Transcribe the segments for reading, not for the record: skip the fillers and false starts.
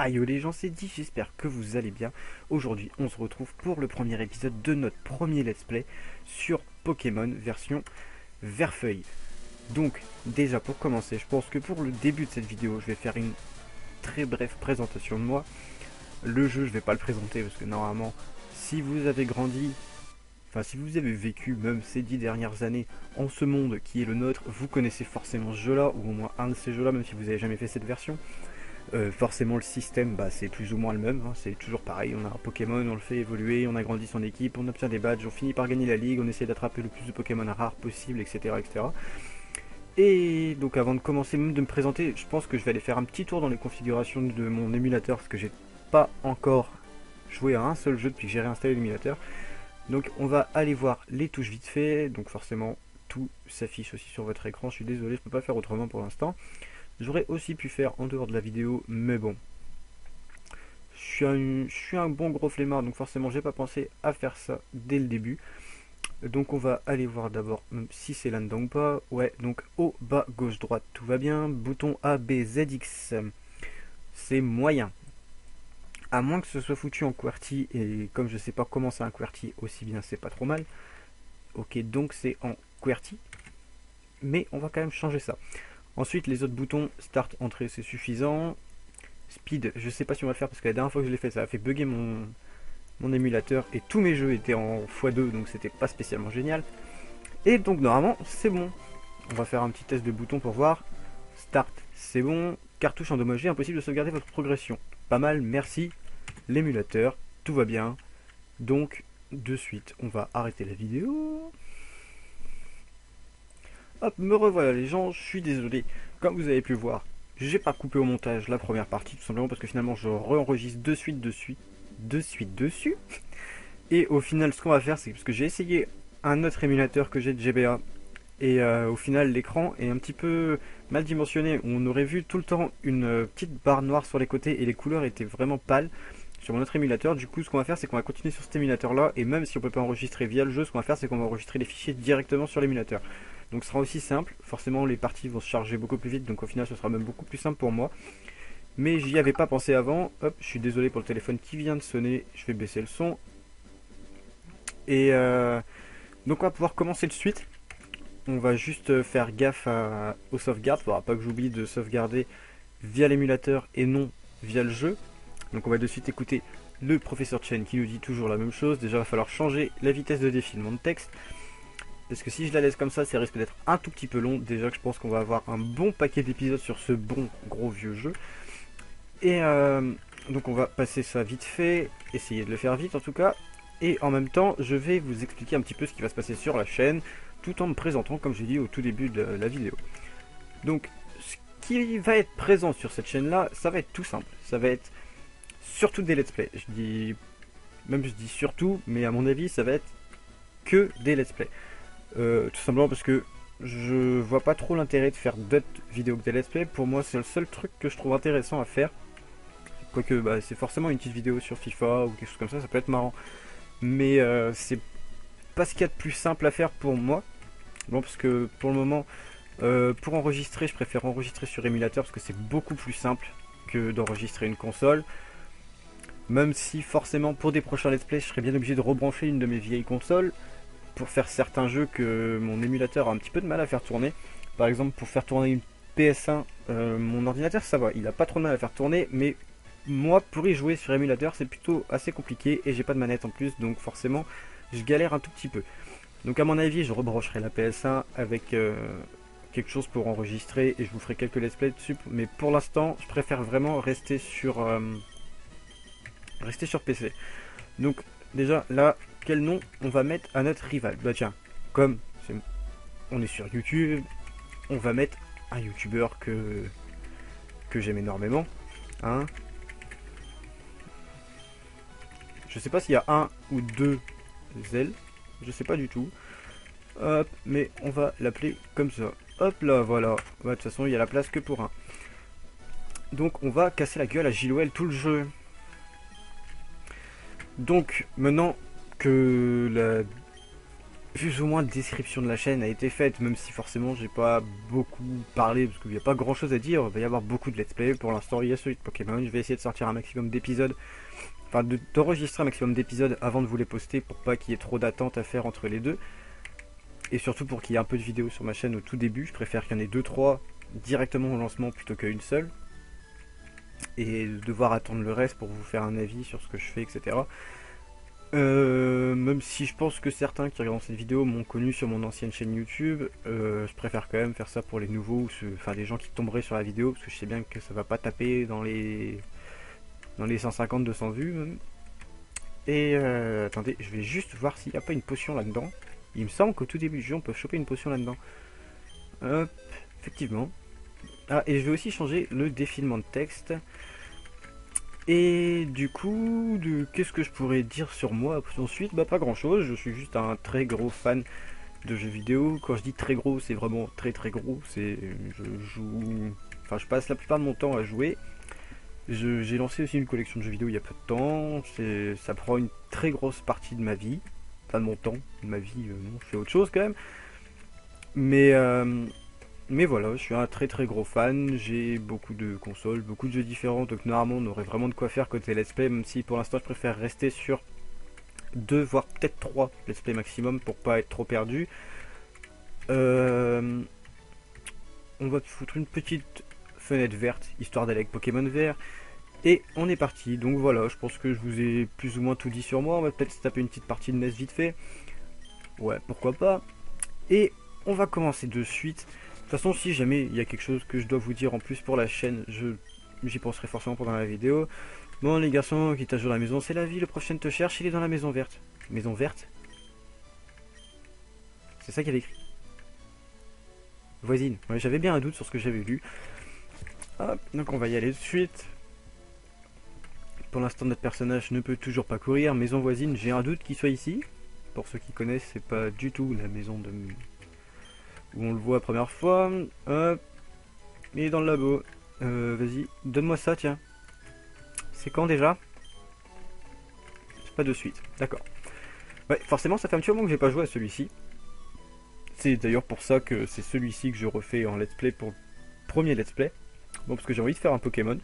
Aïe les gens, c'est dit, j'espère que vous allez bien. Aujourd'hui, on se retrouve pour le premier épisode de notre premier let's play sur Pokémon version Vert-Feuille. Donc, déjà pour commencer, je pense que pour le début de cette vidéo, je vais faire une très brève présentation de moi. Le jeu, je vais pas le présenter parce que normalement, si vous avez grandi, enfin si vous avez vécu même ces 10 dernières années en ce monde qui est le nôtre, vous connaissez forcément ce jeu-là, ou au moins un de ces jeux-là, même si vous n'avez jamais fait cette version. Forcément le système c'est plus ou moins le même, hein, c'est toujours pareil, on a un Pokémon, on le fait évoluer, on agrandit son équipe, on obtient des badges, on finit par gagner la ligue, on essaie d'attraper le plus de Pokémon rares possible, etc., etc. Et donc avant de commencer même de me présenter, je pense que je vais aller faire un petit tour dans les configurations de mon émulateur parce que j'ai pas encore joué à un seul jeu depuis que j'ai réinstallé l'émulateur. Donc on va aller voir les touches vite fait, donc forcément tout s'affiche aussi sur votre écran, je suis désolé, je peux pas faire autrement pour l'instant. J'aurais aussi pu faire en dehors de la vidéo, mais bon. Je suis un bon gros flemmard, donc forcément j'ai pas pensé à faire ça dès le début. Donc on va aller voir d'abord si c'est là-dedans ou pas. Ouais, donc haut, bas, gauche, droite, tout va bien. Bouton A, B, Z, X, c'est moyen. À moins que ce soit foutu en QWERTY, et comme je sais pas comment c'est un QWERTY, aussi bien c'est pas trop mal. Ok, donc c'est en QWERTY, mais on va quand même changer ça. Ensuite, les autres boutons, Start, Entrée, c'est suffisant. Speed, je sais pas si on va le faire parce que la dernière fois que je l'ai fait, ça a fait bugger mon émulateur et tous mes jeux étaient en x2, donc c'était pas spécialement génial. Et donc normalement, c'est bon. On va faire un petit test de bouton pour voir. Start, c'est bon. Cartouche endommagée, impossible de sauvegarder votre progression. Pas mal, merci. L'émulateur, tout va bien. Donc, de suite, on va arrêter la vidéo. Hop, me revoilà les gens, je suis désolé. Comme vous avez pu voir, j'ai pas coupé au montage la première partie, tout simplement parce que finalement je re-enregistre de suite dessus. Et au final, ce qu'on va faire, c'est parce que j'ai essayé un autre émulateur que j'ai de GBA. Et au final, l'écran est un petit peu mal dimensionné. On aurait vu tout le temps une petite barre noire sur les côtés et les couleurs étaient vraiment pâles sur mon autre émulateur. Du coup, ce qu'on va faire, c'est qu'on va continuer sur cet émulateur là. Et même si on peut pas enregistrer via le jeu, ce qu'on va faire, c'est qu'on va enregistrer les fichiers directement sur l'émulateur. Donc ce sera aussi simple. Forcément, les parties vont se charger beaucoup plus vite. Donc au final, ce sera même beaucoup plus simple pour moi. Mais j'y avais pas pensé avant. Hop, je suis désolé pour le téléphone qui vient de sonner. Je vais baisser le son. Et donc on va pouvoir commencer de suite. On va juste faire gaffe aux sauvegardes. Il faudra pas que j'oublie de sauvegarder via l'émulateur et non via le jeu. Donc on va de suite écouter le professeur Chen qui nous dit toujours la même chose. Déjà il va falloir changer la vitesse de défilement de texte. Parce que si je la laisse comme ça risque d'être un tout petit peu long. Déjà que je pense qu'on va avoir un bon paquet d'épisodes sur ce bon gros vieux jeu. Et donc on va passer ça vite fait. Essayer de le faire vite en tout cas. Et en même temps je vais vous expliquer un petit peu ce qui va se passer sur la chaîne. Tout en me présentant comme j'ai dit au tout début de la vidéo. Donc ce qui va être présent sur cette chaîne là, ça va être tout simple. Ça va être surtout des let's play. Je dis surtout, mais à mon avis ça va être que des let's play. Tout simplement parce que je vois pas trop l'intérêt de faire d'autres vidéos que des let's play. Pour moi c'est le seul truc que je trouve intéressant à faire. Quoique c'est forcément une petite vidéo sur FIFA ou quelque chose comme ça peut être marrant. Mais c'est pas ce qu'il y a de plus simple à faire pour moi. Bon, parce que pour le moment, pour enregistrer, je préfère enregistrer sur émulateur parce que c'est beaucoup plus simple que d'enregistrer une console. Même si forcément pour des prochains let's play, je serais bien obligé de rebrancher une de mes vieilles consoles pour faire certains jeux que mon émulateur a un petit peu de mal à faire tourner. Par exemple, pour faire tourner une PS1, mon ordinateur ça va, il a pas trop de mal à faire tourner, mais moi pour y jouer sur émulateur c'est plutôt assez compliqué et j'ai pas de manette en plus, donc forcément je galère un tout petit peu. Donc à mon avis je rebrancherai la PS1 avec quelque chose pour enregistrer et je vous ferai quelques let's play dessus, mais pour l'instant je préfère vraiment rester sur PC. Donc déjà là, quel nom on va mettre à notre rival? Bah tiens, comme on est sur YouTube, on va mettre un youtubeur que j'aime énormément, hein. Je sais pas s'il y a un ou deux Zell, je sais pas du tout. Hop, mais on va l'appeler comme ça. Hop là, voilà. De toute façon, il y a la place que pour un. Donc, on va casser la gueule à Gilwell tout le jeu. Donc, maintenant que plus ou moins de description de la chaîne a été faite, même si forcément j'ai pas beaucoup parlé, parce qu'il n'y a pas grand chose à dire. Il va y avoir beaucoup de let's play. Pour l'instant, il y a celui de Pokémon. Je vais essayer de sortir un maximum d'épisodes, enfin d'enregistrer un maximum d'épisodes avant de vous les poster pour pas qu'il y ait trop d'attente à faire entre les deux. Et surtout pour qu'il y ait un peu de vidéos sur ma chaîne au tout début. Je préfère qu'il y en ait 2-3 directement au lancement plutôt qu'une seule. Et devoir attendre le reste pour vous faire un avis sur ce que je fais, etc. Même si je pense que certains qui regardent cette vidéo m'ont connu sur mon ancienne chaîne YouTube, je préfère quand même faire ça pour les nouveaux, enfin les gens qui tomberaient sur la vidéo, parce que je sais bien que ça va pas taper dans les 150-200 vues même. Et attendez, je vais juste voir s'il n'y a pas une potion là-dedans. Il me semble qu'au tout début du jeu, on peut choper une potion là-dedans. Hop, effectivement. Ah, et je vais aussi changer le défilement de texte. Et du coup, qu'est-ce que je pourrais dire sur moi ensuite? Bah pas grand chose, je suis juste un très gros fan de jeux vidéo. Quand je dis très gros, c'est vraiment très très gros. Je joue, enfin je passe la plupart de mon temps à jouer. J'ai lancé aussi une collection de jeux vidéo il y a peu de temps. Ça prend une très grosse partie de ma vie, enfin de mon temps, de ma vie. Non, je fais autre chose quand même. Mais voilà, je suis un très très gros fan, j'ai beaucoup de consoles, beaucoup de jeux différents, donc normalement on aurait vraiment de quoi faire côté let's play, même si pour l'instant je préfère rester sur 2 voire peut-être 3 let's play maximum pour pas être trop perdu. On va foutre une petite fenêtre verte, histoire d'aller avec Pokémon vert, et on est parti. Donc voilà, je pense que je vous ai plus ou moins tout dit sur moi, on va peut-être se taper une petite partie de NES vite fait. Ouais, pourquoi pas. Et on va commencer de suite. De toute façon, si jamais il y a quelque chose que je dois vous dire en plus pour la chaîne, j'y penserai forcément pendant la vidéo. Bon les garçons, qui t'ajoute à la maison, c'est la vie, le prochain te cherche, il est dans la maison verte. Maison verte? C'est ça qu'il y avait écrit. Voisine. Ouais, j'avais bien un doute sur ce que j'avais lu. Hop, donc on va y aller de suite. Pour l'instant, notre personnage ne peut toujours pas courir. Maison voisine, j'ai un doute qu'il soit ici. Pour ceux qui connaissent, c'est pas du tout la maison de... où on le voit la première fois. Hop. Il est dans le labo. Vas-y, donne-moi ça, tiens. C'est quand déjà? C'est pas de suite, d'accord. Ouais, forcément, ça fait un petit moment que j'ai pas joué à celui-ci. C'est d'ailleurs pour ça que c'est celui-ci que je refais en let's play pour le premier let's play. Bon, parce que j'ai envie de faire un Pokémon.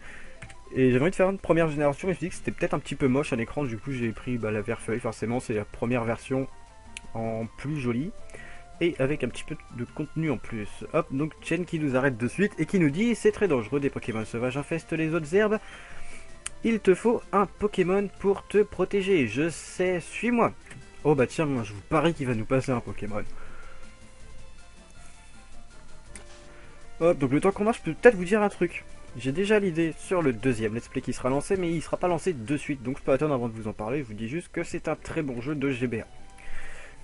Et j'avais envie de faire une première génération, mais je me suis dit que c'était peut-être un petit peu moche à l'écran. Du coup, j'ai pris la vert-feuille, forcément, c'est la première version en plus jolie. Et avec un petit peu de contenu en plus. Hop, donc Chen qui nous arrête de suite et qui nous dit: c'est très dangereux, des Pokémon sauvages infestent les autres herbes. Il te faut un Pokémon pour te protéger. Je sais, suis-moi. Oh bah tiens, moi je vous parie qu'il va nous passer un Pokémon. Hop, donc le temps qu'on marche, je peux peut-être vous dire un truc. J'ai déjà l'idée sur le deuxième let's play qui sera lancé, mais il sera pas lancé de suite. Donc je peux attendre avant de vous en parler. Je vous dis juste que c'est un très bon jeu de GBA.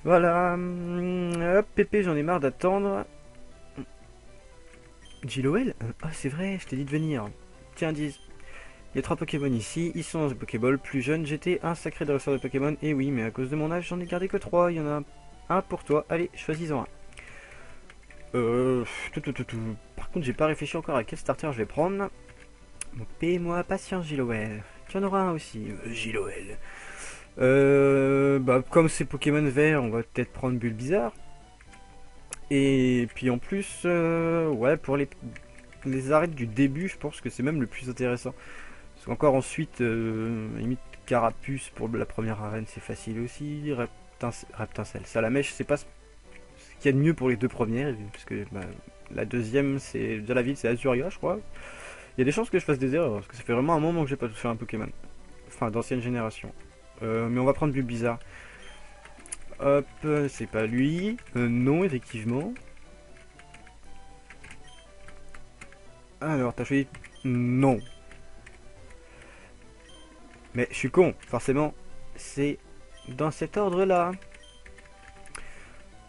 Voilà, hop, Pépé, j'en ai marre d'attendre. Jiloel? Ah, c'est vrai, je t'ai dit de venir. Tiens, dis. Il y a 3 Pokémon ici, ils sont dans une Pokéball. Plus jeune, j'étais un sacré dresseur de Pokémon. Et oui, mais à cause de mon âge, j'en ai gardé que 3. Il y en a un pour toi. Allez, choisis-en un. Par contre, j'ai pas réfléchi encore à quel starter je vais prendre. Bon, paie-moi patience, Jiloel. Tu en auras un aussi, Jiloel. Bah, comme c'est Pokémon vert, on va peut-être prendre Bulbizarre. Et puis en plus, ouais, pour les arêtes du début, je pense que c'est même le plus intéressant. Parce qu'encore ensuite, limite Carapuce pour la première arène, c'est facile aussi. Reptincelle, Salamèche, c'est pas ce qu'il y a de mieux pour les deux premières, parce que bah, la deuxième, c'est déjà la ville, c'est Azuria, je crois. Il y a des chances que je fasse des erreurs, parce que ça fait vraiment un moment que j'ai pas fait un Pokémon. Enfin, d'ancienne génération. Mais on va prendre Bulbizarre. Hop, c'est pas lui. Non, effectivement. Alors, t'as choisi... Non. Mais je suis con, forcément. C'est dans cet ordre-là.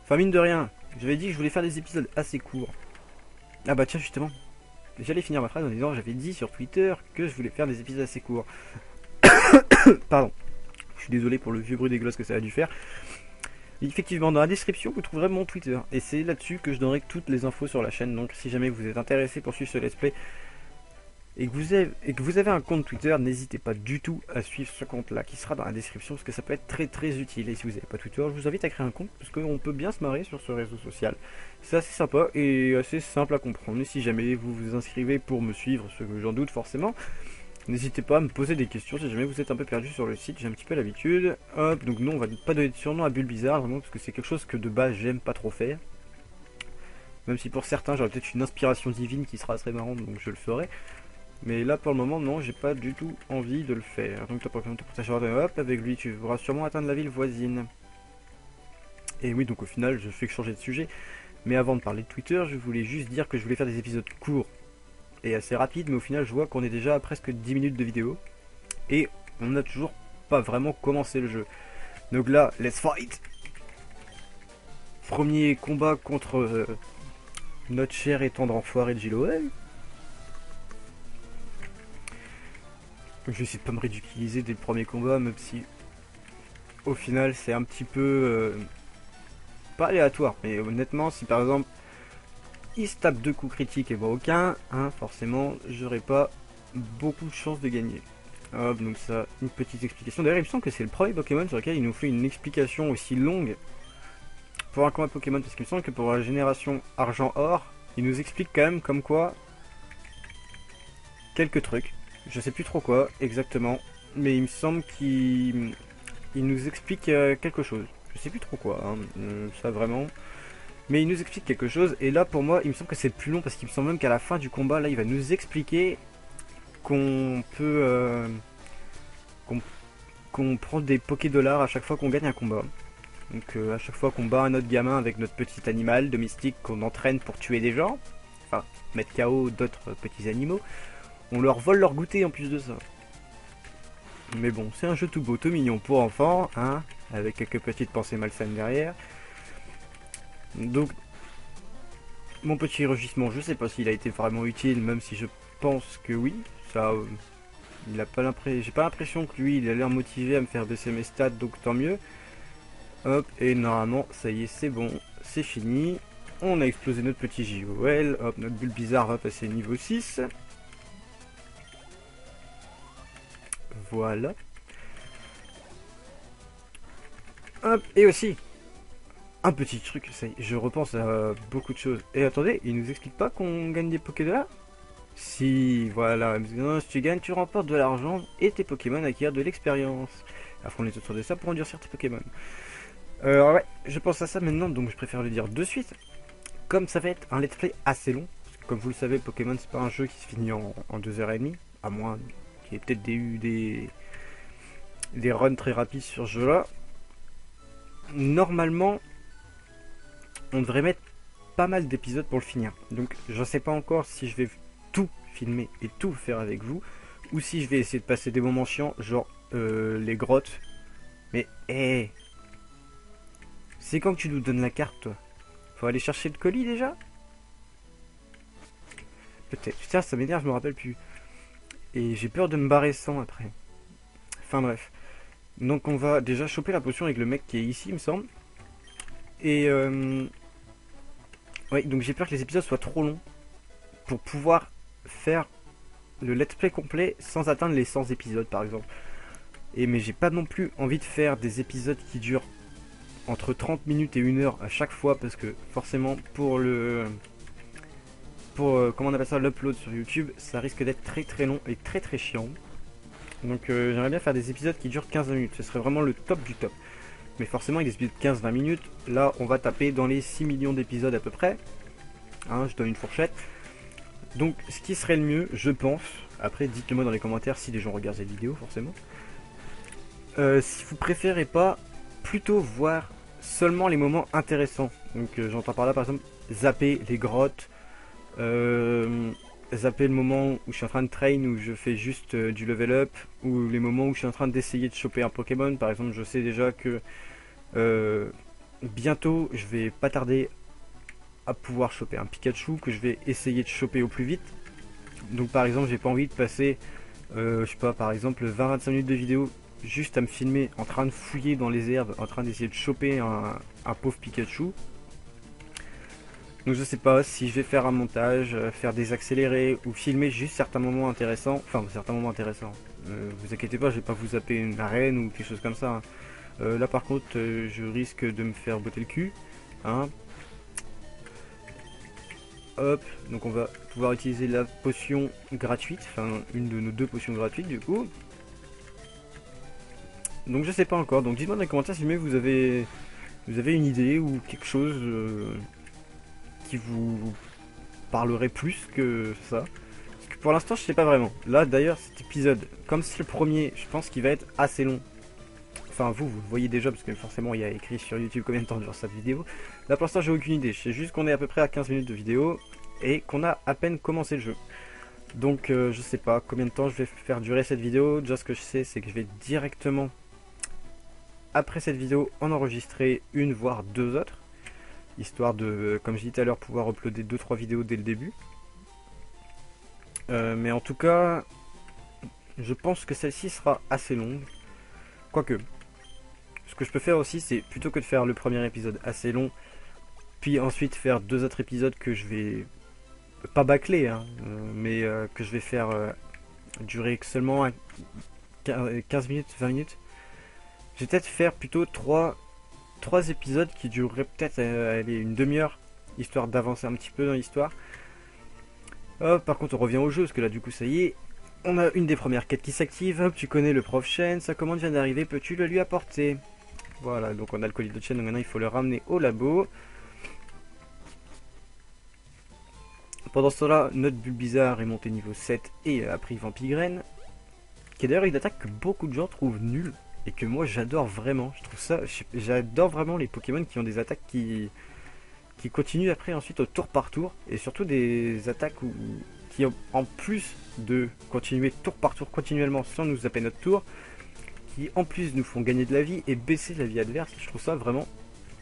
Enfin, mine de rien, j'avais dit que je voulais faire des épisodes assez courts. Ah bah tiens, justement. J'allais finir ma phrase en disant, j'avais dit sur Twitter que je voulais faire des épisodes assez courts. Pardon. Je suis désolé pour le vieux bruit dégueulasse que ça a dû faire. Effectivement, dans la description, vous trouverez mon Twitter. Et c'est là-dessus que je donnerai toutes les infos sur la chaîne. Donc si jamais vous êtes intéressé pour suivre ce let's play, et que vous avez un compte Twitter, n'hésitez pas du tout à suivre ce compte-là qui sera dans la description parce que ça peut être très très utile. Et si vous n'avez pas Twitter, je vous invite à créer un compte parce qu'on peut bien se marrer sur ce réseau social. C'est assez sympa et assez simple à comprendre. Et si jamais vous vous inscrivez pour me suivre, ce que j'en doute forcément, n'hésitez pas à me poser des questions si jamais vous êtes un peu perdu sur le site, j'ai un petit peu l'habitude. Hop, donc non, on va pas donner de surnom à Bulle Bizarre, vraiment, parce que c'est quelque chose que de base j'aime pas trop faire. Même si pour certains j'aurais peut-être une inspiration divine qui sera très marrante, donc je le ferai. Mais là pour le moment non, j'ai pas du tout envie de le faire. Donc hop, avec lui tu pourras sûrement atteindre la ville voisine. Et oui, donc au final je fais que changer de sujet. Mais avant de parler de Twitter, je voulais juste dire que je voulais faire des épisodes courts et assez rapides, mais au final je vois qu'on est déjà à presque 10 minutes de vidéo. Et on n'a toujours pas vraiment commencé le jeu. Donc là, let's fight. Premier combat contre notre cher et tendre enfoiré de Jiloel. Je vais essayer de pas me ridiculiser dès le premier combat, même si au final c'est un petit peu pas aléatoire. Mais honnêtement, si par exemple il se tape 2 coups critiques et moi aucun, hein, forcément j'aurais pas beaucoup de chances de gagner. Hop, donc ça, une petite explication. D'ailleurs, il me semble que c'est le premier Pokémon sur lequel il nous fait une explication aussi longue pour un combat Pokémon, parce qu'il me semble que pour la génération Argent-Or, il nous explique quand même comme quoi quelques trucs. Je sais plus trop quoi exactement, mais il me semble qu'il nous explique quelque chose. Je sais plus trop quoi, hein, ça vraiment. Mais il nous explique quelque chose, et là pour moi, il me semble que c'est le plus long, parce qu'il me semble même qu'à la fin du combat, là, il va nous expliquer qu'on peut... qu'on prend des Poké-Dollars à chaque fois qu'on gagne un combat. Donc à chaque fois qu'on bat un autre gamin avec notre petit animal domestique qu'on entraîne pour tuer des gens, enfin mettre KO d'autres petits animaux, on leur vole leur goûter en plus de ça. Mais bon, c'est un jeu tout beau, tout mignon pour enfants, hein, avec quelques petites pensées malsaines derrière. Donc, mon petit rugissement, je sais pas s'il a été vraiment utile, même si je pense que oui. Ça, il a pas l'impression, j'ai pas l'impression que lui, il a l'air motivé à me faire baisser mes stats, donc tant mieux. Hop, et normalement, ça y est, c'est bon, c'est fini. On a explosé notre petit JOL, hop, notre bulle bizarre va passer niveau 6. Voilà. Hop, et aussi, un petit truc, ça y est, je repense à beaucoup de choses. Et attendez, il nous explique pas qu'on gagne des Pokédollars? Si, voilà, si tu gagnes, tu remportes de l'argent et tes Pokémon acquièrent de l'expérience. Après, on est autour de ça pour endurcir tes Pokémon. Ouais, je pense à ça maintenant, donc je préfère le dire de suite. Comme ça va être un let's play assez long, parce que comme vous le savez, Pokémon c'est pas un jeu qui se finit en 2h30, à moins qu'il y ait peut-être des runs très rapides sur ce jeu-là. Normalement, on devrait mettre pas mal d'épisodes pour le finir. Donc je sais pas encore si je vais tout filmer et tout faire avec vous, ou si je vais essayer de passer des moments chiants, genre les grottes. Mais hé, c'est quand que tu nous donnes la carte, toi? Faut aller chercher le colis déjà? Peut-être. Putain, ça m'énerve, je me rappelle plus. Et j'ai peur de me barrer sans après. Enfin bref. Donc on va déjà choper la potion avec le mec qui est ici, il me semble. Et ouais, donc j'ai peur que les épisodes soient trop longs pour pouvoir faire le let's play complet sans atteindre les 100 épisodes par exemple. Et mais j'ai pas non plus envie de faire des épisodes qui durent entre 30 minutes et 1 heure à chaque fois, parce que forcément pour comment on appelle ça, l'upload sur YouTube, ça risque d'être très très long et très très chiant. Donc j'aimerais bien faire des épisodes qui durent 15 minutes, ce serait vraiment le top du top. Mais forcément avec des épisodes de 15-20 minutes, là on va taper dans les 6 millions d'épisodes à peu près. Hein, je donne une fourchette. Donc ce qui serait le mieux, je pense, après dites-le moi dans les commentaires si les gens regardent cette vidéo forcément. Si vous préférez pas plutôt voir seulement les moments intéressants. Donc j'entends par là par exemple zapper les grottes, zapper le moment où je suis en train de train, où je fais juste du level up, ou les moments où je suis en train d'essayer de choper un Pokémon. Par exemple, je sais déjà que bientôt je vais pas tarder à pouvoir choper un Pikachu que je vais essayer de choper au plus vite. Donc par exemple, j'ai pas envie de passer je sais pas, par exemple 20-25 minutes de vidéo juste à me filmer en train de fouiller dans les herbes, en train d'essayer de choper un pauvre Pikachu. Donc je sais pas si je vais faire un montage, faire des accélérés ou filmer juste certains moments intéressants. Enfin, certains moments intéressants. Vous inquiétez pas, je vais pas vous zapper une arène ou quelque chose comme ça, hein. Là par contre, je risque de me faire botter le cul. Hein. Hop, donc on va pouvoir utiliser la potion gratuite, enfin une de nos deux potions gratuites du coup. Donc je sais pas encore, donc dites-moi dans les commentaires si jamais vous avez une idée ou quelque chose qui vous parlerait plus que ça. Parce que pour l'instant je sais pas vraiment. Là d'ailleurs cet épisode, comme c'est le premier, je pense qu'il va être assez long. Enfin vous le voyez déjà parce que forcément il y a écrit sur YouTube combien de temps dure cette vidéo. Là pour l'instant j'ai aucune idée, je sais juste qu'on est à peu près à 15 minutes de vidéo et qu'on a à peine commencé le jeu. Donc je sais pas combien de temps je vais faire durer cette vidéo. Déjà ce que je sais c'est que je vais directement après cette vidéo en enregistrer une voire deux autres. Histoire de, comme je disais tout à l'heure, pouvoir uploader 2-3 vidéos dès le début. Mais en tout cas, je pense que celle-ci sera assez longue. Quoique, ce que je peux faire aussi, c'est plutôt que de faire le premier épisode assez long, puis ensuite faire deux autres épisodes que je vais pas bâcler, hein, mais que je vais faire durer seulement 15 minutes, 20 minutes. Je vais peut-être faire plutôt 3 épisodes qui dureraient peut-être une demi-heure, histoire d'avancer un petit peu dans l'histoire. Par contre on revient au jeu, parce que là du coup ça y est, on a une des premières quêtes qui s'active. Hop, tu connais le prof Chen, sa commande vient d'arriver, peux-tu le lui apporter? Voilà, donc on a le colis de Chen, donc maintenant il faut le ramener au labo. Pendant ce temps-là, notre Bulbizarre est monté niveau 7 et a pris Vampigraine, qui est d'ailleurs une attaque que beaucoup de gens trouvent nulle, et que moi j'adore vraiment. Je trouve ça, j'adore vraiment les Pokémon qui ont des attaques qui continuent après ensuite au tour par tour, et surtout des attaques qui en plus de continuer tour par tour continuellement sans nous zapper notre tour, qui en plus nous font gagner de la vie et baisser la vie adverse. Je trouve ça vraiment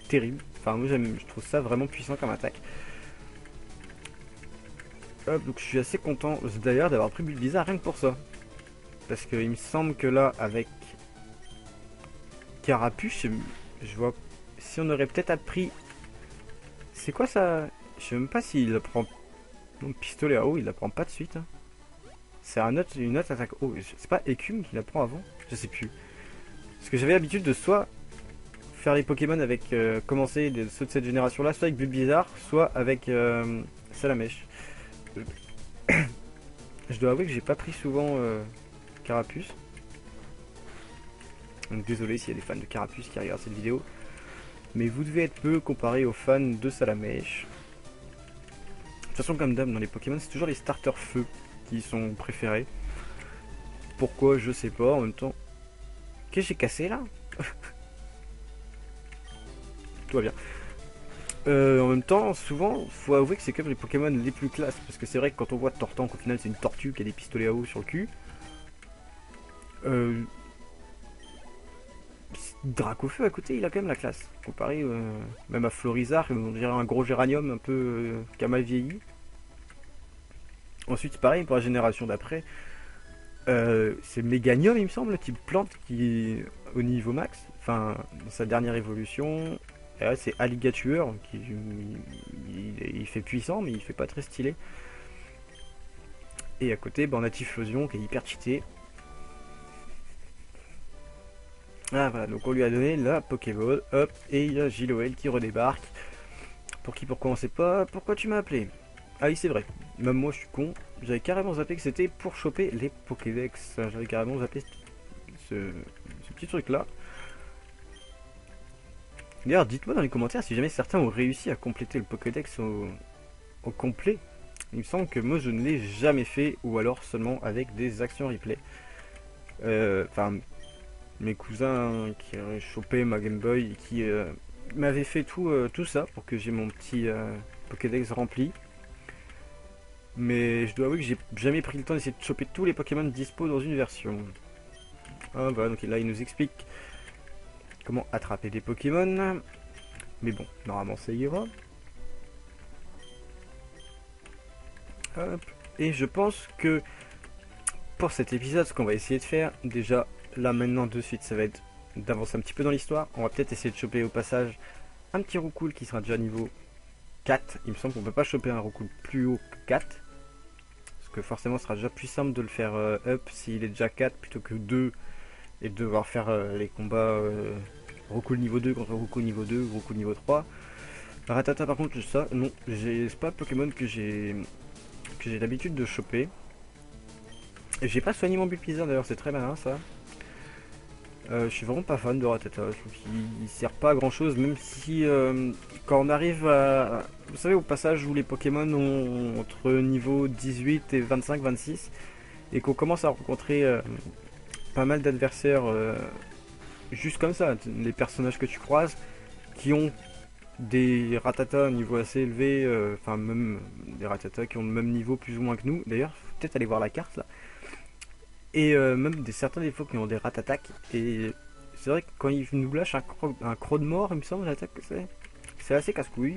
terrible. Enfin moi je trouve ça vraiment puissant comme attaque. Hop, donc je suis assez content d'ailleurs d'avoir pris Bulbizarre rien que pour ça. Parce qu'il me semble que là avec Carapuce, je vois si on aurait peut-être appris. C'est quoi ça? Je sais même pas s'il prend. Donc pistolet à eau, il la prend pas de suite, hein. C'est une autre attaque eau. C'est pas Écume qui la prend avant? Je sais plus. Parce que j'avais l'habitude de soit faire les Pokémon avec commencer ceux de cette génération là, soit avec Bulbizarre, soit avec Salamèche. Je dois avouer que j'ai pas pris souvent Carapuce. Donc désolé s'il y a des fans de Carapuce qui regardent cette vidéo. Mais vous devez être peu comparé aux fans de Salamèche. De toute façon, comme d'hab dans les Pokémon, c'est toujours les starters feu qui sont préférés. Pourquoi, je sais pas. En même temps, qu'est-ce que j'ai cassé là? Tout va bien. En même temps, souvent, faut avouer que c'est comme les Pokémon les plus classes. Parce que c'est vrai que quand on voit Tortank, au final, c'est une tortue qui a des pistolets à eau sur le cul. Dracofeu à côté, il a quand même la classe. Comparé même à Florizarre, on dirait un gros géranium un peu qui a mal vieilli. Ensuite, pareil pour la génération d'après. C'est Méganium, il me semble, le type plante qui est au niveau max. Enfin, dans sa dernière évolution. Et là, c'est Alligatueur qui il fait puissant, mais il fait pas très stylé. Et à côté, on a Typhlosion qui est hyper cheaté. Ah voilà, donc on lui a donné la Pokéball, hop, et il y a Giloel qui redébarque. Pour qui, pourquoi on sait pas, pourquoi tu m'as appelé? Ah oui c'est vrai, même moi je suis con, j'avais carrément zappé que c'était pour choper les Pokédex, j'avais carrément zappé ce petit truc là. D'ailleurs dites-moi dans les commentaires si jamais certains ont réussi à compléter le Pokédex au complet. Il me semble que moi je ne l'ai jamais fait, ou alors seulement avec des actions replay. Enfin... mes cousins qui avaient chopé ma Game Boy et qui m'avaient fait tout ça pour que j'ai mon petit Pokédex rempli. Mais je dois avouer que j'ai jamais pris le temps d'essayer de choper tous les Pokémon dispo dans une version. Ah, voilà, donc là il nous explique comment attraper des Pokémon. Mais bon, normalement ça ira. Hop. Et je pense que pour cet épisode, ce qu'on va essayer de faire, déjà là maintenant de suite, ça va être d'avancer un petit peu dans l'histoire. On va peut-être essayer de choper au passage un petit Roucoule qui sera déjà niveau 4. Il me semble qu'on peut pas choper un recul plus haut que 4. Parce que forcément, ce sera déjà plus simple de le faire up s'il est déjà 4 plutôt que 2. Et de devoir faire les combats recul niveau 2 contre recul niveau 2, recul niveau 3. Ratata par contre, ça, non, c'est pas un Pokémon que j'ai l'habitude de choper. Et j'ai pas soigné mon Bulbizarre d'ailleurs, c'est très malin ça. Je suis vraiment pas fan de Ratata, je trouve qu'il sert pas à grand chose, même si quand on arrive à... Vous savez, au passage où les Pokémon ont entre niveau 18 et 25-26, et qu'on commence à rencontrer pas mal d'adversaires juste comme ça, les personnages que tu croises, qui ont des Ratata à un niveau assez élevé, enfin même des Ratata qui ont le même niveau plus ou moins que nous, d'ailleurs, faut peut-être aller voir la carte là. Et même certains des fois qui ont des ratatak. Et c'est vrai que quand ils nous lâchent un croc de mort, il me semble, l'attaque, c'est assez casse-couille.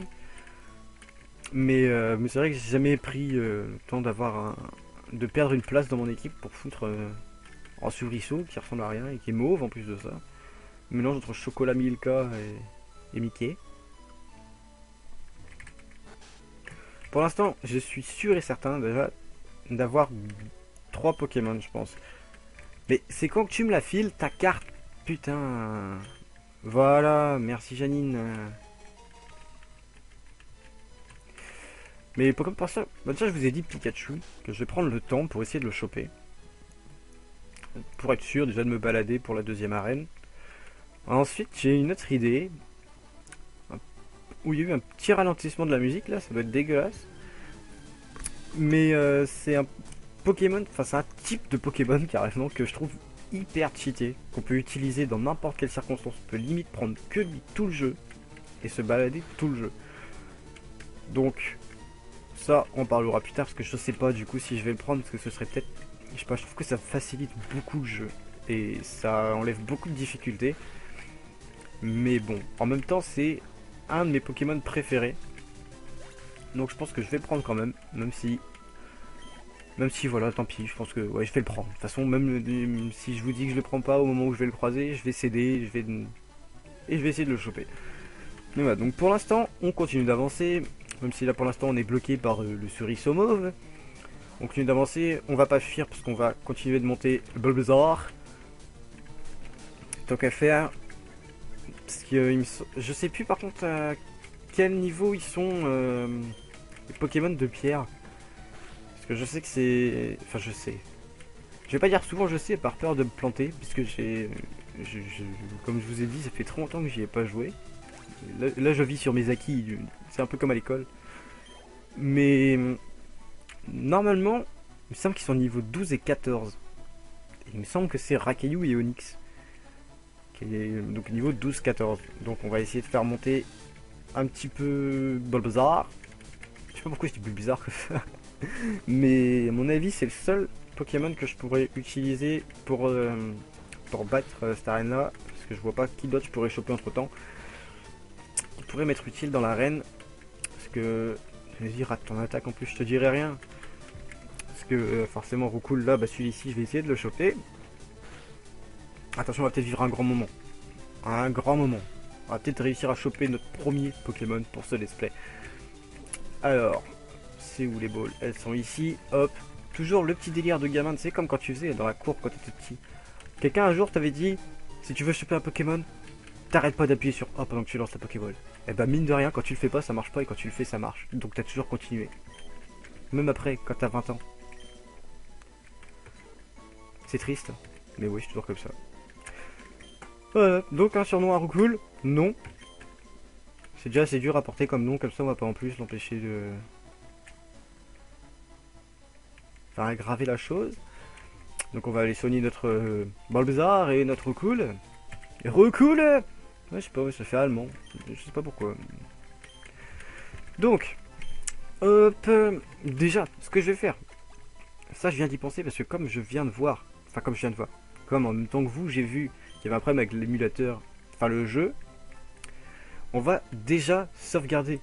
Mais c'est vrai que j'ai jamais pris le temps de perdre une place dans mon équipe pour foutre un Souriceau qui ressemble à rien et qui est mauve en plus de ça. Un mélange entre chocolat Milka et Mickey. Pour l'instant, je suis sûr et certain déjà d'avoir 3 Pokémon, je pense. Mais c'est quand que tu me la files, ta carte. Putain. Voilà, merci Janine. Mais comme pour ça, bah déjà je vous ai dit Pikachu, que je vais prendre le temps pour essayer de le choper. Pour être sûr déjà de me balader pour la deuxième arène. Ensuite j'ai une autre idée. Où il y a eu un petit ralentissement de la musique là, ça doit être dégueulasse. Mais c'est un Pokémon, enfin c'est un type de Pokémon carrément que je trouve hyper cheaté, qu'on peut utiliser dans n'importe quelle circonstance. On peut limite prendre que lui tout le jeu et se balader tout le jeu. Donc ça on parlera plus tard parce que je sais pas du coup si je vais le prendre parce que ce serait peut-être, je sais pas, je trouve que ça facilite beaucoup le jeu et ça enlève beaucoup de difficultés. Mais bon, en même temps c'est un de mes Pokémon préférés. Donc je pense que je vais le prendre quand même, même si voilà, tant pis, je pense que ouais, je vais le prendre. De toute façon, même si je vous dis que je le prends pas au moment où je vais le croiser, je vais céder, et je vais essayer de le choper. Mais voilà, donc pour l'instant, on continue d'avancer, même si là pour l'instant on est bloqué par le cerise mauve. On continue d'avancer, on va pas fuir parce qu'on va continuer de monter Bulbasaur. Tant qu'à faire, parce que je sais plus par contre à quel niveau ils sont les Pokémon de pierre. Parce que je sais que c'est... Enfin je sais. Je vais pas dire souvent je sais par peur de me planter, puisque comme je vous ai dit, ça fait trop longtemps que j'y ai pas joué. Là, je vis sur mes acquis, c'est un peu comme à l'école. Mais normalement, il me semble qu'ils sont niveau 12 et 14. Il me semble que c'est Rakayu et Onyx. Qui est donc niveau 12-14. Donc on va essayer de faire monter un petit peu Bulbasaur. Je sais pas pourquoi je dis Bulbasaur comme ça. Mais à mon avis, c'est le seul Pokémon que je pourrais utiliser pour battre cette arène là. Parce que je vois pas qui d'autre je pourrais choper entre temps. Qui pourrait m'être utile dans l'arène. Parce que. Vas-y, rate ton attaque en plus, je te dirai rien. Parce que forcément, Roucoule là, bah celui-ci, je vais essayer de le choper. Attention, on va peut-être vivre un grand moment. Un grand moment. On va peut-être réussir à choper notre premier Pokémon pour ce let's play. Alors, c'est où les balles? Elles sont ici, hop. Toujours le petit délire de gamin, tu sais, comme quand tu faisais dans la cour quand t'étais petit. Quelqu'un un jour t'avait dit, si tu veux choper un Pokémon, t'arrêtes pas d'appuyer sur A pendant que tu lances la Pokéball. Et bah mine de rien, quand tu le fais pas, ça marche pas, et quand tu le fais, ça marche. Donc t'as toujours continué. Même après, quand t'as 20 ans. C'est triste, mais oui, c'est toujours comme ça. Voilà, donc un surnom à Roucoule, non. C'est déjà assez dur à porter comme nom, comme ça on va pas en plus l'empêcher de... faire aggraver la chose. Donc on va aller soigner notre Bulbasaur et notre Roucoule. Et Roucoule. Ouais, je sais pas, ça fait allemand. Je sais pas pourquoi. Donc, hop, déjà, ce que je vais faire. Ça, je viens d'y penser parce que comme je viens de voir, enfin comme je viens de voir, comme en même temps que vous, j'ai vu qu'il y avait un problème avec l'émulateur, enfin le jeu, on va déjà sauvegarder.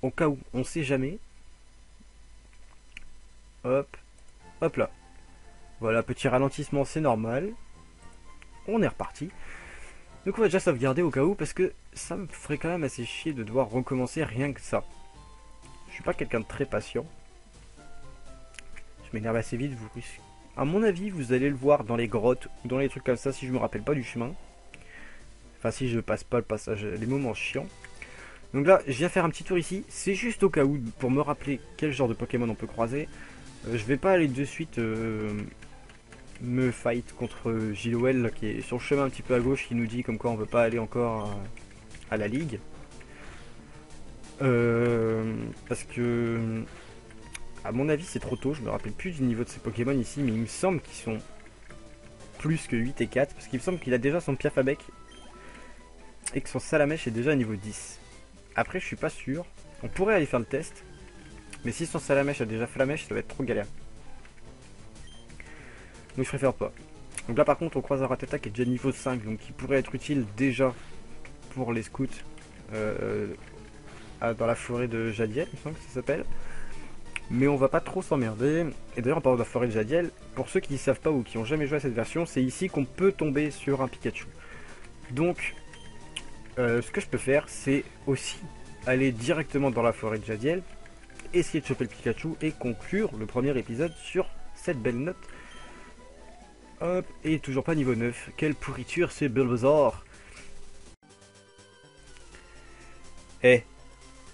Au cas où, on sait jamais. Hop, hop là. Voilà, petit ralentissement, c'est normal. On est reparti. Donc on va déjà sauvegarder au cas où, parce que ça me ferait quand même assez chier de devoir recommencer rien que ça. Je suis pas quelqu'un de très patient. Je m'énerve assez vite, vous. À mon avis, vous allez le voir dans les grottes ou dans les trucs comme ça si je me rappelle pas du chemin. Enfin, si je passe pas le passage, les moments chiants. Donc là, je viens faire un petit tour ici. C'est juste au cas où, pour me rappeler quel genre de Pokémon on peut croiser. Je vais pas aller de suite me fight contre Gilwell qui est sur le chemin un petit peu à gauche, qui nous dit comme quoi on peut pas aller encore à la ligue. Parce que à mon avis c'est trop tôt, je me rappelle plus du niveau de ces Pokémon ici, mais il me semble qu'ils sont plus que 8 et 4, parce qu'il me semble qu'il a déjà son Piafabec et que son Salamèche est déjà à niveau 10. Après je suis pas sûr, on pourrait aller faire le test, mais si son Salamèche a déjà Flamèche ça va être trop galère. Donc je préfère pas. Donc là par contre on croise un Rattata qui est déjà niveau 5, donc qui pourrait être utile déjà pour les scouts dans la forêt de Jadiel, il me semble que ça s'appelle. Mais on va pas trop s'emmerder. Et d'ailleurs en parlant de la forêt de Jadiel, pour ceux qui ne savent pas ou qui ont jamais joué à cette version, c'est ici qu'on peut tomber sur un Pikachu. Donc ce que je peux faire c'est aussi aller directement dans la forêt de Jadiel, essayer de choper le Pikachu et conclure le premier épisode sur cette belle note. Hop, et toujours pas niveau 9. Quelle pourriture c'est Bulbasaur. Eh,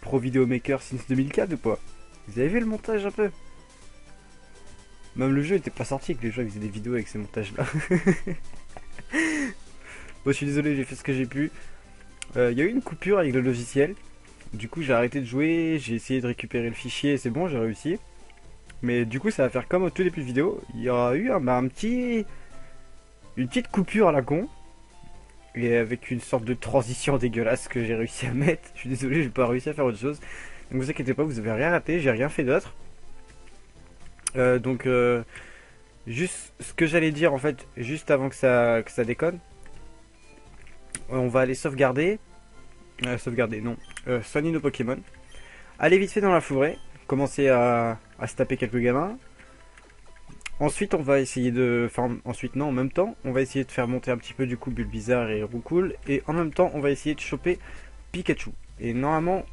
Pro Video Maker since 2004 ou pas? Vous avez vu le montage un peu? Même le jeu était pas sorti que les gens faisaient des vidéos avec ces montages là. Bon, je suis désolé, j'ai fait ce que j'ai pu. Il y a eu une coupure avec le logiciel. Du coup j'ai arrêté de jouer, j'ai essayé de récupérer le fichier, c'est bon, j'ai réussi. Mais du coup ça va faire comme au tout début de vidéo. Il y aura eu une petite coupure à la con. Et avec une sorte de transition dégueulasse que j'ai réussi à mettre. Je suis désolé, j'ai pas réussi à faire autre chose. Donc vous inquiétez pas, vous avez rien raté, j'ai rien fait d'autre. Juste ce que j'allais dire en fait, juste avant que ça déconne. On va aller sauvegarder. Sauvegarder, non. Soigner nos Pokémon. Aller vite fait dans la forêt. Commencer à se taper quelques gamins. Ensuite, on va essayer de... Enfin, ensuite, non, en même temps, on va essayer de faire monter un petit peu du coup Bulbizarre et Roucoule. Et en même temps, on va essayer de choper Pikachu. Et normalement,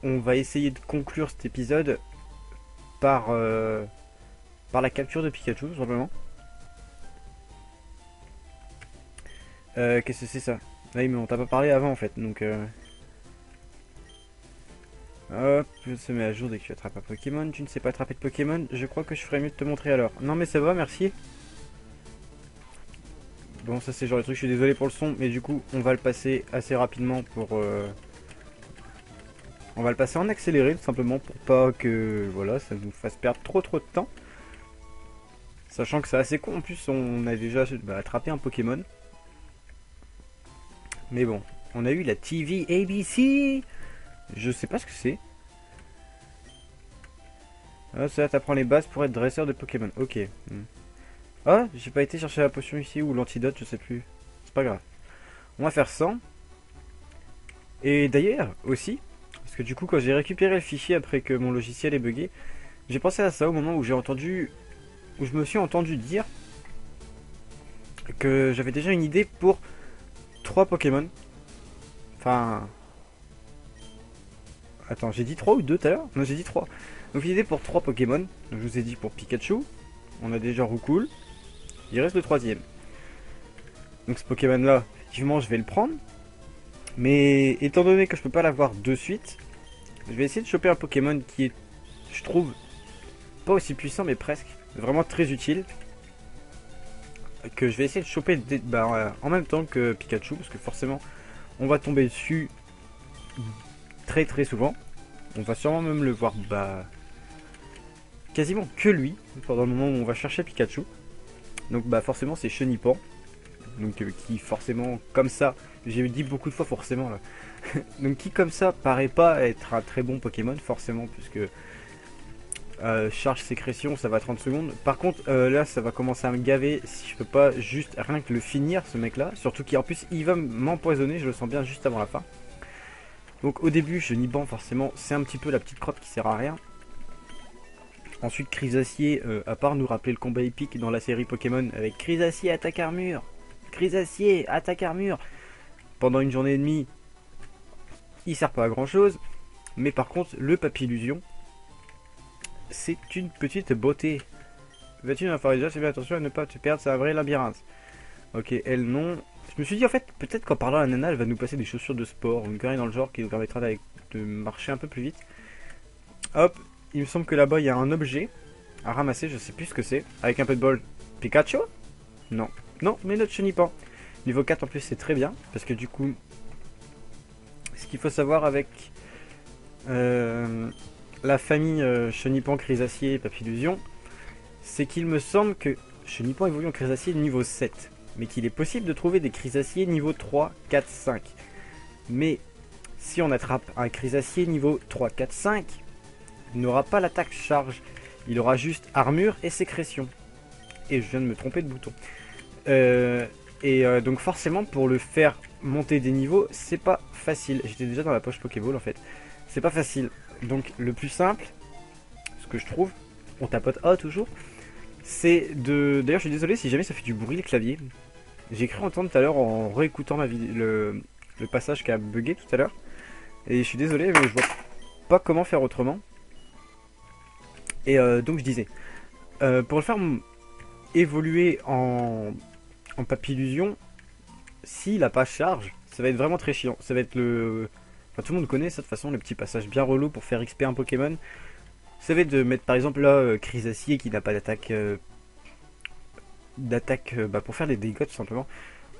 on va essayer de conclure cet épisode par la capture de Pikachu, tout simplement. Qu'est-ce que c'est ça? Oui, mais on t'a pas parlé avant, en fait, donc... Hop, je se met à jour dès que tu attrapes un Pokémon. Tu ne sais pas attraper de Pokémon, je crois que je ferais mieux de te montrer alors. Non mais ça va, merci. Bon, ça c'est genre le truc, je suis désolé pour le son, mais du coup on va le passer assez rapidement pour... On va le passer en accéléré tout simplement pour pas que voilà, ça nous fasse perdre trop de temps. Sachant que c'est assez con, en plus on a déjà attrapé un Pokémon. Mais bon, on a eu la TV ABC. Je sais pas ce que c'est. Ah, ça t'apprend les bases pour être dresseur de Pokémon. Ok. Ah, j'ai pas été chercher la potion ici ou l'antidote, je sais plus. C'est pas grave. On va faire 100. Et d'ailleurs, aussi, parce que du coup, quand j'ai récupéré le fichier après que mon logiciel est bugué, j'ai pensé à ça au moment où j'ai entendu... Où je me suis entendu dire que j'avais déjà une idée pour 3 Pokémon. Enfin... Attends, j'ai dit 3 ou 2 tout à l'heure? Non, j'ai dit 3. Donc une idée pour 3 Pokémon. Donc, je vous ai dit pour Pikachu. On a déjà Roucoule. Il reste le troisième. Donc ce Pokémon là, effectivement je vais le prendre. Mais étant donné que je peux pas l'avoir de suite, je vais essayer de choper un Pokémon qui est, je trouve, pas aussi puissant mais presque. Vraiment très utile. Que je vais essayer de choper en même temps que Pikachu. Parce que forcément on va tomber dessus très souvent. On va sûrement même le voir quasiment que lui pendant le moment où on va chercher Pikachu. Donc forcément c'est Chenipan. Donc qui forcément comme ça, j'ai dit beaucoup de fois forcément là. Donc qui comme ça paraît pas être un très bon Pokémon forcément puisque charge sécrétion ça va 30 secondes. Par contre là ça va commencer à me gaver si je peux pas juste rien que le finir ce mec là. Surtout qu'en plus il va m'empoisonner, je le sens bien juste avant la fin. Donc au début Chenipan forcément c'est un petit peu la petite crotte qui sert à rien. Ensuite Crisacier, à part nous rappeler le combat épique dans la série Pokémon avec Crisacier attaque armure, Crisacier attaque armure, pendant une journée et demie, il sert pas à grand chose. Mais par contre, le papillusion, c'est une petite beauté. Vas-tu dans la forêt déjà, fais bien attention à ne pas te perdre, c'est un vrai labyrinthe. Ok, elle non. Je me suis dit en fait, peut-être qu'en parlant à Nana, elle va nous passer des chaussures de sport, une connerie dans le genre qui nous permettra de marcher un peu plus vite. Hop, il me semble que là-bas il y a un objet à ramasser, je sais plus ce que c'est. Avec un peu de bol. Pikachu? Non. Non, mais notre chenipan. Niveau 4 en plus c'est très bien, parce que du coup, ce qu'il faut savoir avec la famille chenipan, chrysacier et papillusion, c'est qu'il me semble que chenipan évolue en chrysacier niveau 7. Mais qu'il est possible de trouver des chrysaciers niveau 3, 4, 5. Mais si on attrape un chrysacier niveau 3, 4, 5, il n'aura pas l'attaque charge. Il aura juste armure et sécrétion. Et je viens de me tromper de bouton. Donc forcément pour le faire monter des niveaux, c'est pas facile. J'étais déjà dans la poche Pokéball en fait. C'est pas facile. Donc le plus simple, ce que je trouve, on tapote A toujours, c'est de... D'ailleurs je suis désolé si jamais ça fait du bruit le clavier. J'ai cru entendre tout à l'heure en réécoutant le passage qui a bugué tout à l'heure. Et je suis désolé mais je vois pas comment faire autrement. Et donc je disais, pour le faire évoluer en papillusion, s'il a pas charge, ça va être vraiment très chiant. Ça va être le... Enfin tout le monde connaît ça de toute façon, le petit passage bien relou pour faire XP un Pokémon. Ça va être de mettre par exemple là Chrysacier qui n'a pas d'attaque pour faire des dégâts tout simplement.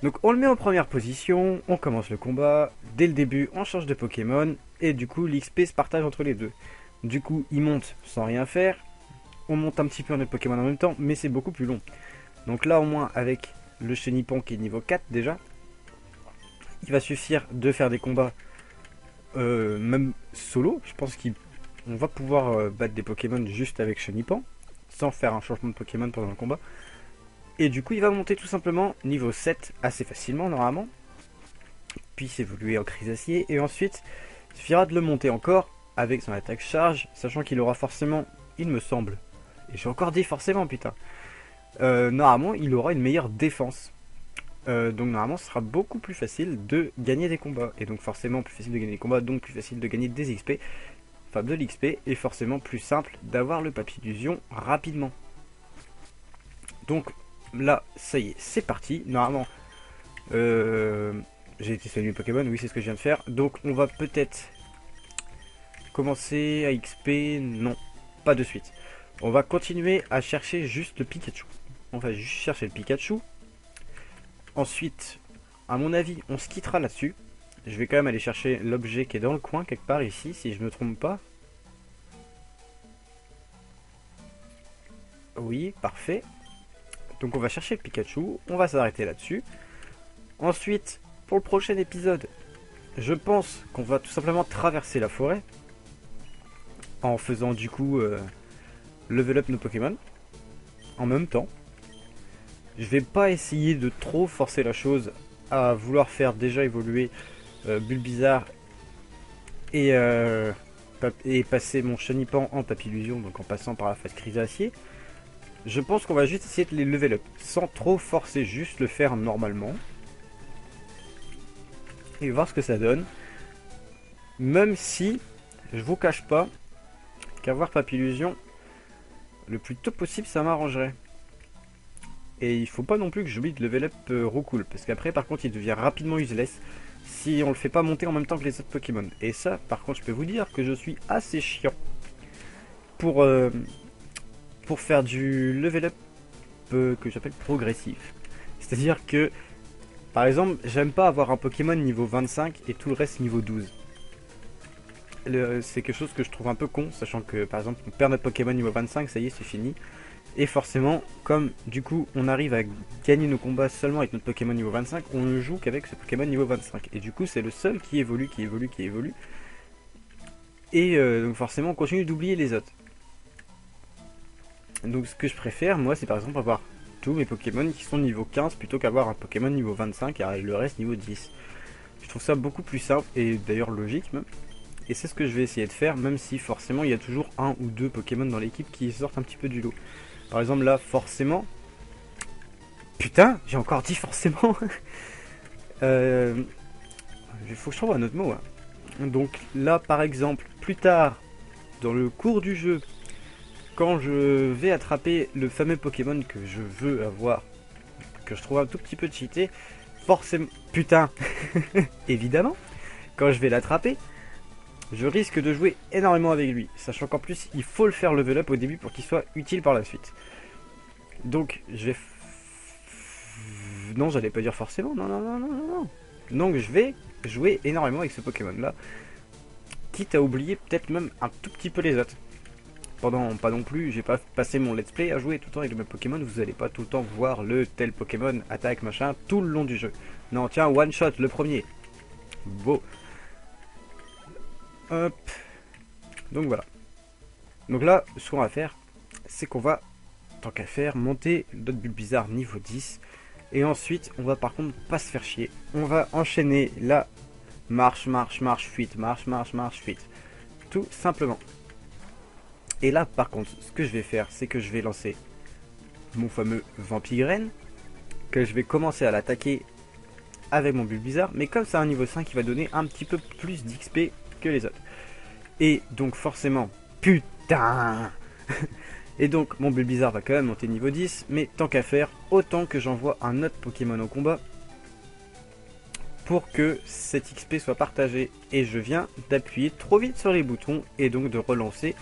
Donc on le met en première position, on commence le combat, dès le début on change de Pokémon et du coup l'XP se partage entre les deux. Du coup il monte sans rien faire, on monte un petit peu notre Pokémon en même temps mais c'est beaucoup plus long. Donc là au moins avec le chenipan qui est niveau 4 déjà, il va suffire de faire des combats même solo. Je pense qu'on va pouvoir battre des Pokémon juste avec chenipan sans faire un changement de Pokémon pendant le combat. Et du coup il va monter tout simplement niveau 7 assez facilement normalement, puis s'évoluer en chrysacier et ensuite il suffira de le monter encore avec son attaque charge, sachant qu'il aura forcément, il me semble, et j'ai encore dit forcément putain, normalement il aura une meilleure défense. Donc normalement ce sera beaucoup plus facile de gagner des combats, et donc forcément plus facile de gagner des combats, donc plus facile de gagner des XP, enfin de l'XP, et forcément plus simple d'avoir le papillusion rapidement. Donc là, ça y est, c'est parti. Normalement, j'ai été soigné Pokémon, oui, c'est ce que je viens de faire. Donc, on va peut-être commencer à XP. Non, pas de suite. On va continuer à chercher juste le Pikachu. On va juste chercher le Pikachu. Ensuite, à mon avis, on se quittera là-dessus. Je vais quand même aller chercher l'objet qui est dans le coin, quelque part ici, si je me trompe pas. Oui, parfait. Donc on va chercher le Pikachu, on va s'arrêter là-dessus. Ensuite, pour le prochain épisode, je pense qu'on va tout simplement traverser la forêt en faisant du coup level up nos Pokémon en même temps. Je vais pas essayer de trop forcer la chose à vouloir faire déjà évoluer Bulbizarre et passer mon chenipan en papillusion, donc en passant par la phase chrysacier. Je pense qu'on va juste essayer de les level up, sans trop forcer, juste le faire normalement. Et voir ce que ça donne. Même si, je vous cache pas, qu'avoir papillusion, le plus tôt possible, ça m'arrangerait. Et il faut pas non plus que j'oublie de level up Roucoule, parce qu'après, par contre, il devient rapidement useless si on le fait pas monter en même temps que les autres Pokémon. Et ça, par contre, je peux vous dire que je suis assez chiant pour faire du level up que j'appelle progressif. C'est-à-dire que, par exemple, j'aime pas avoir un Pokémon niveau 25 et tout le reste niveau 12. C'est quelque chose que je trouve un peu con, sachant que, par exemple, on perd notre Pokémon niveau 25, ça y est, c'est fini. Et forcément, comme du coup, on arrive à gagner nos combats seulement avec notre Pokémon niveau 25, on ne joue qu'avec ce Pokémon niveau 25. Et du coup, c'est le seul qui évolue. Et donc forcément, on continue d'oublier les autres. Donc ce que je préfère, moi, c'est par exemple avoir tous mes Pokémon qui sont niveau 15 plutôt qu'avoir un Pokémon niveau 25 et le reste niveau 10. Je trouve ça beaucoup plus simple et d'ailleurs logique même. Et c'est ce que je vais essayer de faire, même si forcément il y a toujours un ou deux Pokémon dans l'équipe qui sortent un petit peu du lot. Par exemple là, forcément... Putain, j'ai encore dit forcément il faut que je trouve un autre mot. Hein. Donc là, par exemple, plus tard, dans le cours du jeu, quand je vais attraper le fameux Pokémon que je veux avoir, que je trouve un tout petit peu cheaté, forcément... Putain évidemment, quand je vais l'attraper, je risque de jouer énormément avec lui. Sachant qu'en plus, il faut le faire level up au début pour qu'il soit utile par la suite. Donc, je vais... Non, j'allais pas dire forcément, non. Donc, je vais jouer énormément avec ce Pokémon-là. Quitte à oublier peut-être même un tout petit peu les autres. Pendant, pas non plus, j'ai pas passé mon let's play à jouer tout le temps avec le même Pokémon. Vous allez pas tout le temps voir le tel Pokémon, attaque, machin, tout le long du jeu. Non, tiens, one shot, le premier. Beau. Hop. Donc voilà. Donc là, ce qu'on va faire, c'est qu'on va, tant qu'à faire, monter notre Bulbizarre niveau 10. Et ensuite, on va par contre pas se faire chier. On va enchaîner la marche, fuite, marche, fuite. Tout simplement. Et là, par contre, ce que je vais faire, c'est que je vais lancer mon fameux Vampigraine, que je vais commencer à l'attaquer avec mon Bulbizarre. Mais comme c'est un niveau 5, il va donner un petit peu plus d'XP que les autres. Et donc forcément, putain Et donc mon Bulbizarre va quand même monter niveau 10, mais tant qu'à faire, autant que j'envoie un autre Pokémon au combat pour que cette XP soit partagée. Et je viens d'appuyer trop vite sur les boutons et donc de relancer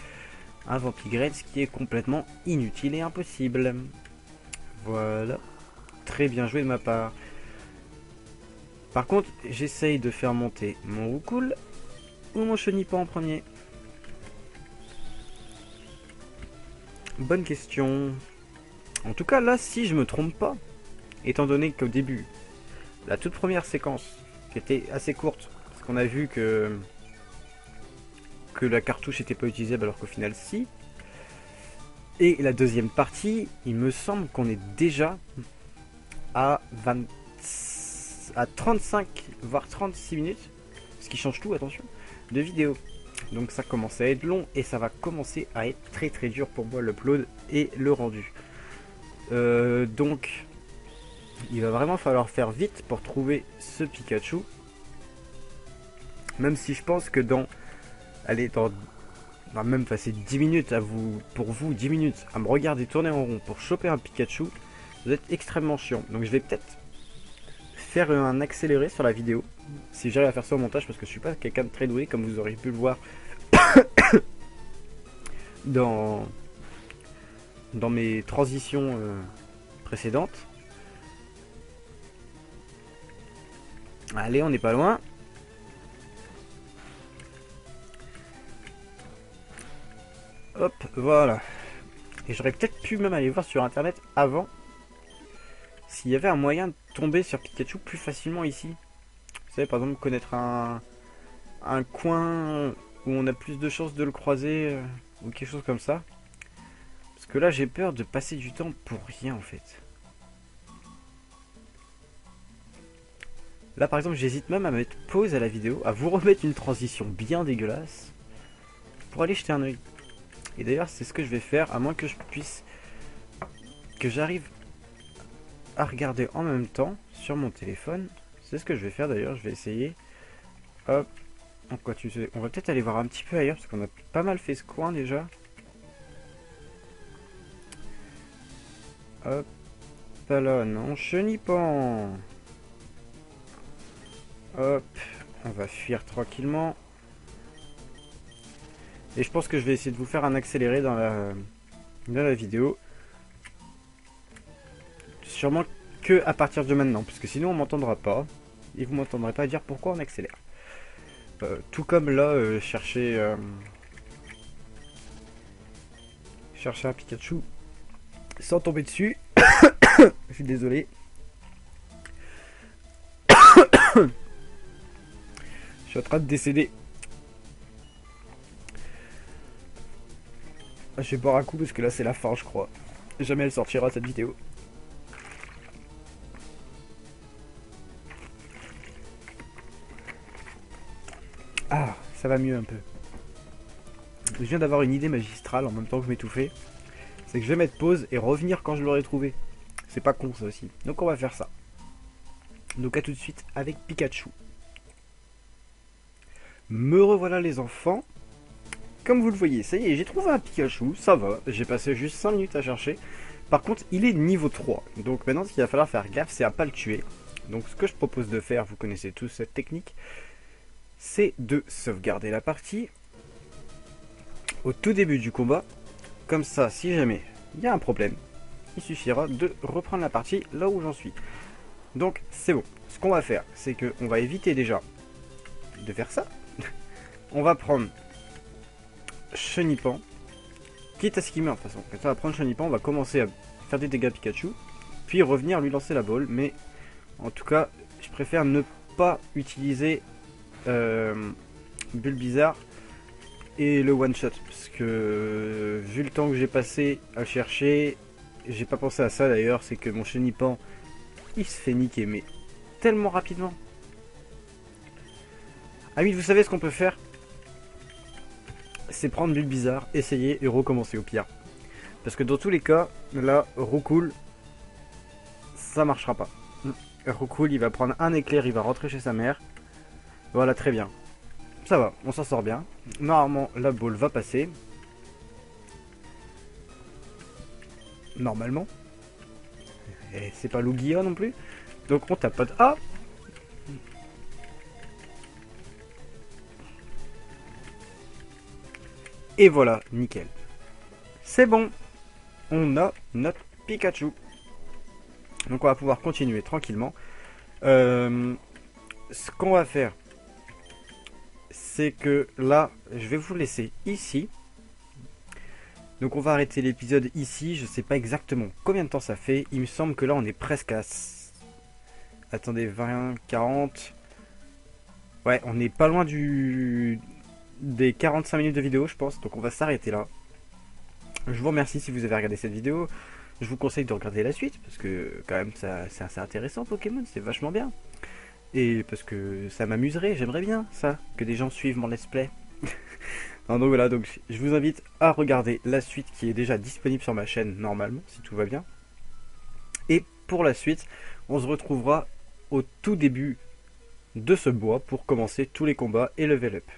un Vampigraine, ce qui est complètement inutile et impossible. Voilà, très bien joué de ma part. Par contre, j'essaye de faire monter mon Roucoule ou mon Chenipan en premier. Bonne question. En tout cas, là, si je me trompe pas, étant donné qu'au début, la toute première séquence, qui était assez courte, parce qu'on a vu que la cartouche n'était pas utilisable alors qu'au final, si. Et la deuxième partie, il me semble qu'on est déjà à 35, voire 36 minutes, ce qui change tout, attention, de vidéo. Donc ça commence à être long et ça va commencer à être très dur pour moi l'upload et le rendu. Donc il va vraiment falloir faire vite pour trouver ce Pikachu. Même si je pense que dans va même passer 10 minutes pour vous 10 minutes à me regarder tourner en rond pour choper un Pikachu, vous êtes extrêmement chiant. Donc je vais peut-être faire un accéléré sur la vidéo si j'arrive à faire ça au montage, parce que je suis pas quelqu'un de très doué comme vous aurez pu le voir dans mes transitions précédentes. Allez, on n'est pas loin. Hop, voilà. Et j'aurais peut-être pu même aller voir sur internet avant s'il y avait un moyen de tomber sur Pikachu plus facilement ici. Vous savez, par exemple, connaître un coin où on a plus de chances de le croiser ou quelque chose comme ça. Parce que là, j'ai peur de passer du temps pour rien en fait. Là, par exemple, j'hésite même à mettre pause à la vidéo, à vous remettre une transition bien dégueulasse pour aller jeter un oeil. Et d'ailleurs, c'est ce que je vais faire, à moins que j'arrive à regarder en même temps sur mon téléphone. C'est ce que je vais faire d'ailleurs, je vais essayer. Hop, on va peut-être aller voir un petit peu ailleurs parce qu'on a pas mal fait ce coin déjà. Hop, là, non, Chenipan. Hop, on va fuir tranquillement. Et je pense que je vais essayer de vous faire un accéléré dans la vidéo. Sûrement que à partir de maintenant, parce que sinon on m'entendra pas. Et vous m'entendrez pas dire pourquoi on accélère. Tout comme là, chercher un Pikachu sans tomber dessus. Je suis désolé. Je suis en train de décéder. Je vais boire un coup parce que là c'est la fin, je crois. Jamais elle sortira cette vidéo. Ah, ça va mieux un peu. Je viens d'avoir une idée magistrale en même temps que je m'étouffais. C'est que je vais mettre pause et revenir quand je l'aurai trouvé. C'est pas con ça aussi. Donc on va faire ça. Donc à tout de suite avec Pikachu. Me revoilà les enfants. Comme vous le voyez, ça y est, j'ai trouvé un Pikachu, ça va. J'ai passé juste 5 minutes à chercher. Par contre, il est niveau 3. Donc maintenant, ce qu'il va falloir faire gaffe, c'est à pas le tuer. Donc ce que je propose de faire, vous connaissez tous cette technique, c'est de sauvegarder la partie au tout début du combat. Comme ça, si jamais il y a un problème, il suffira de reprendre la partie là où j'en suis. Donc c'est bon. Ce qu'on va faire, c'est qu'on va éviter déjà de faire ça. On va prendre Chenipan, quitte à ce qu'il meurt de toute façon. Quand on va prendre Chenipan, on va commencer à faire des dégâts Pikachu, puis revenir lui lancer la balle. Mais en tout cas, je préfère ne pas utiliser Bulbizarre et le one shot, parce que vu le temps que j'ai passé à chercher, j'ai pas pensé à ça d'ailleurs, c'est que mon Chenipan il se fait niquer, mais tellement rapidement. Ah oui, vous savez ce qu'on peut faire, c'est prendre Bulbizarre, essayer et recommencer au pire. Parce que dans tous les cas, là, Roucoule, ça marchera pas. Roucoule, il va prendre un éclair, il va rentrer chez sa mère. Voilà, très bien. Ça va, on s'en sort bien. Normalement, la balle va passer. Normalement. Et c'est pas Lugia non plus. Donc on tapote. Ah! Et voilà, nickel. C'est bon. On a notre Pikachu. Donc on va pouvoir continuer tranquillement. Ce qu'on va faire, c'est que là, je vais vous laisser ici. Donc on va arrêter l'épisode ici. Je sais pas exactement combien de temps ça fait. Il me semble que là on est presque à... Attendez, 20, 40... Ouais, on n'est pas loin des 45 minutes de vidéo, je pense. Donc on va s'arrêter là. Je vous remercie si vous avez regardé cette vidéo. Je vous conseille de regarder la suite, parce que quand même c'est assez intéressant Pokémon, c'est vachement bien. Et parce que ça m'amuserait, j'aimerais bien ça, que des gens suivent mon let's play. Non, donc voilà, donc je vous invite à regarder la suite qui est déjà disponible sur ma chaîne normalement, si tout va bien. Et pour la suite, on se retrouvera au tout début de ce bois pour commencer tous les combats et level up.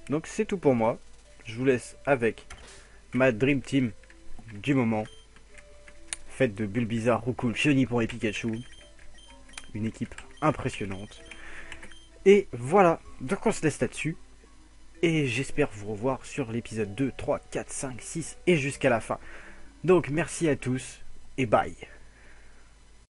Donc c'est tout pour moi. Je vous laisse avec ma Dream Team du moment, faite de Bulbizarre, Roucoule, Chenipan et Pikachu. Une équipe impressionnante. Et voilà, donc on se laisse là-dessus. Et j'espère vous revoir sur l'épisode 2, 3, 4, 5, 6 et jusqu'à la fin. Donc merci à tous et bye.